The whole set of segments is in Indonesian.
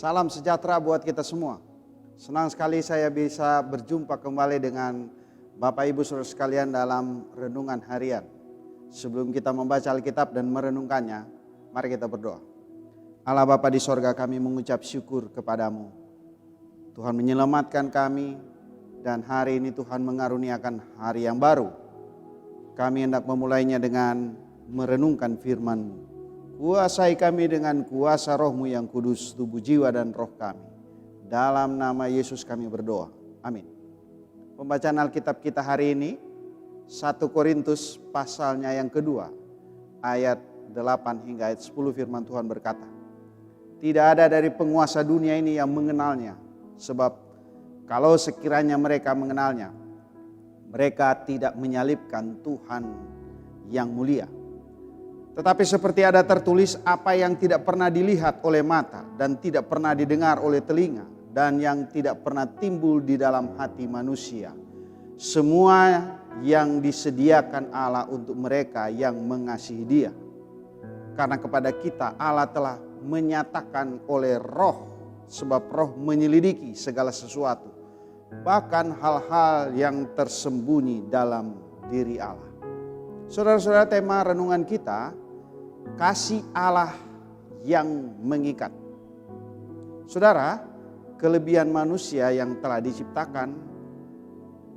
Salam sejahtera buat kita semua. Senang sekali saya bisa berjumpa kembali dengan Bapak Ibu Saudara sekalian dalam renungan harian. Sebelum kita membaca Alkitab dan merenungkannya, mari kita berdoa. Allah Bapa di sorga, kami mengucap syukur kepadamu. Tuhan menyelamatkan kami dan hari ini Tuhan mengaruniakan hari yang baru. Kami hendak memulainya dengan merenungkan firman-Mu. Kuasai kami dengan kuasa Roh-Mu yang kudus, tubuh, jiwa, dan roh kami. Dalam nama Yesus kami berdoa. Amin. Pembacaan Alkitab kita hari ini, 1 Korintus pasalnya yang kedua, ayat 8 hingga ayat 10 firman Tuhan berkata, tidak ada dari penguasa dunia ini yang mengenalnya, sebab kalau sekiranya mereka mengenalnya, mereka tidak menyalibkan Tuhan yang mulia. Tetapi seperti ada tertulis, apa yang tidak pernah dilihat oleh mata dan tidak pernah didengar oleh telinga dan yang tidak pernah timbul di dalam hati manusia, semua yang disediakan Allah untuk mereka yang mengasihi Dia. Karena kepada kita Allah telah menyatakan oleh Roh, sebab Roh menyelidiki segala sesuatu, bahkan hal-hal yang tersembunyi dalam diri Allah. Saudara-saudara, tema renungan kita, kasih Allah yang mengikat. Saudara, kelebihan manusia yang telah diciptakan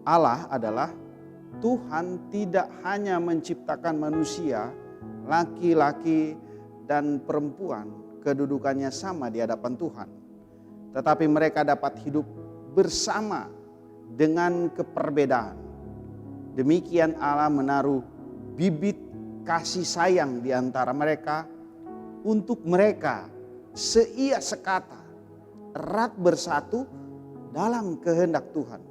Allah adalah Tuhan tidak hanya menciptakan manusia, laki-laki dan perempuan, kedudukannya sama di hadapan Tuhan. Tetapi mereka dapat hidup bersama dengan keperbedaan. Demikian Allah menaruh bibit kasih sayang di antara mereka untuk mereka seia sekata, erat bersatu dalam kehendak Tuhan.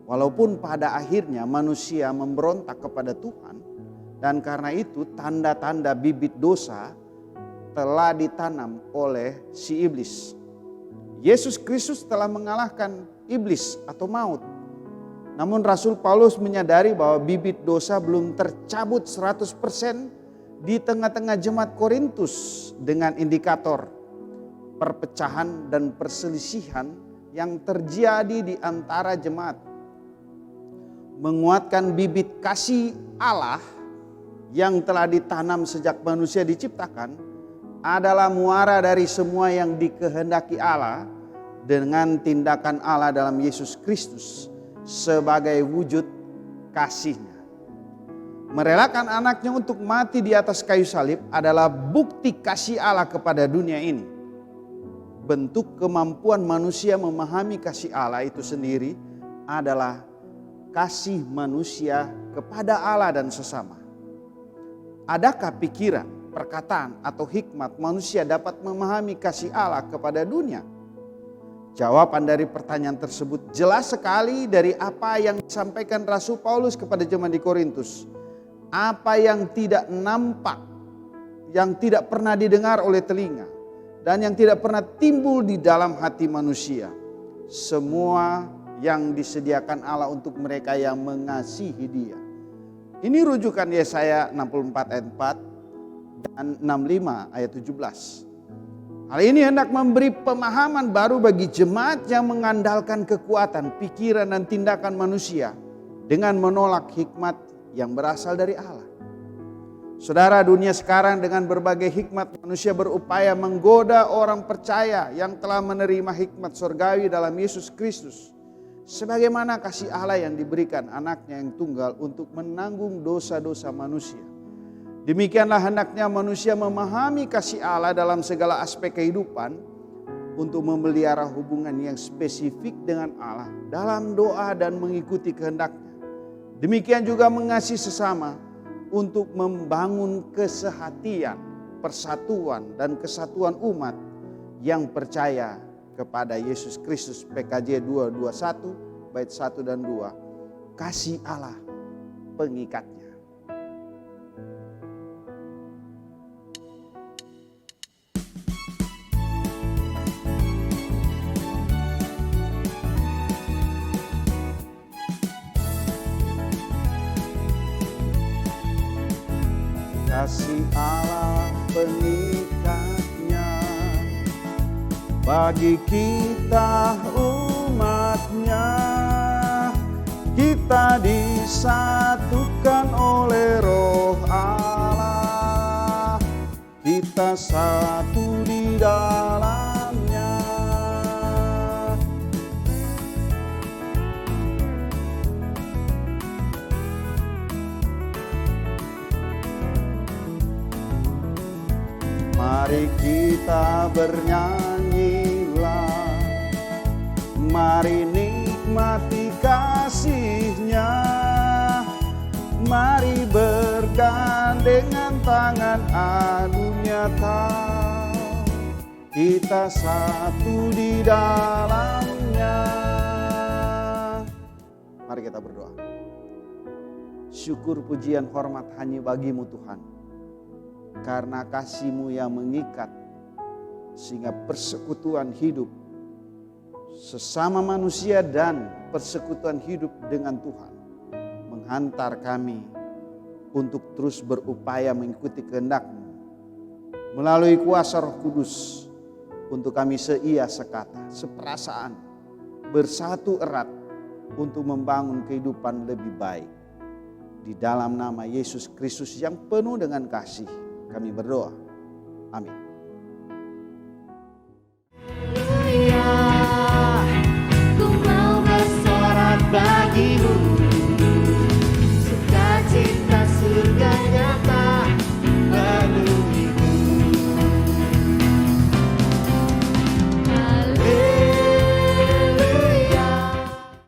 Walaupun pada akhirnya manusia memberontak kepada Tuhan, dan karena itu tanda-tanda bibit dosa telah ditanam oleh si iblis. Yesus Kristus telah mengalahkan iblis atau maut. Namun Rasul Paulus menyadari bahwa bibit dosa belum tercabut 100% di tengah-tengah jemaat Korintus dengan indikator perpecahan dan perselisihan yang terjadi di antara jemaat. Menguatkan bibit kasih Allah yang telah ditanam sejak manusia diciptakan adalah muara dari semua yang dikehendaki Allah dengan tindakan Allah dalam Yesus Kristus sebagai wujud kasih-Nya. Merelakan anaknya untuk mati di atas kayu salib adalah bukti kasih Allah kepada dunia ini. Bentuk kemampuan manusia memahami kasih Allah itu sendiri adalah kasih manusia kepada Allah dan sesama. Adakah pikiran, perkataan, atau hikmat manusia dapat memahami kasih Allah kepada dunia? Jawaban dari pertanyaan tersebut jelas sekali dari apa yang disampaikan Rasul Paulus kepada jemaat di Korintus. Apa yang tidak nampak, yang tidak pernah didengar oleh telinga, dan yang tidak pernah timbul di dalam hati manusia. Semua yang disediakan Allah untuk mereka yang mengasihi Dia. Ini rujukan Yesaya 64 ayat 4 dan 65 ayat 17. Hal ini hendak memberi pemahaman baru bagi jemaat yang mengandalkan kekuatan, pikiran, dan tindakan manusia dengan menolak hikmat yang berasal dari Allah. Saudara, dunia sekarang dengan berbagai hikmat manusia berupaya menggoda orang percaya yang telah menerima hikmat surgawi dalam Yesus Kristus. Sebagaimana kasih Allah yang diberikan anaknya yang tunggal untuk menanggung dosa-dosa manusia. Demikianlah hendaknya manusia memahami kasih Allah dalam segala aspek kehidupan untuk memelihara hubungan yang spesifik dengan Allah dalam doa dan mengikuti kehendak-Nya. Demikian juga mengasihi sesama untuk membangun kesehatian, persatuan, dan kesatuan umat yang percaya kepada Yesus Kristus. PKJ 221 bait 1 dan 2. Kasih Allah pengikatnya. Kasih Allah pengikatnya bagi kita umat-Nya. Kita disatukan oleh Roh Allah, kita satu di dalam-Nya. Mari kita bernyanyilah, mari nikmati kasih-Nya, mari bergandengan tangan adu nyata, kita satu di dalam-Nya. Mari kita berdoa. Syukur, pujian, hormat hanya bagi-Mu Tuhan, karena kasih-Mu yang mengikat, sehingga persekutuan hidup sesama manusia dan persekutuan hidup dengan Tuhan menghantar kami untuk terus berupaya mengikuti kehendak-Mu melalui kuasa Roh Kudus, untuk kami seia sekata, seperasaan, bersatu erat untuk membangun kehidupan lebih baik. Di dalam nama Yesus Kristus yang penuh dengan kasih kami berdoa. Amin.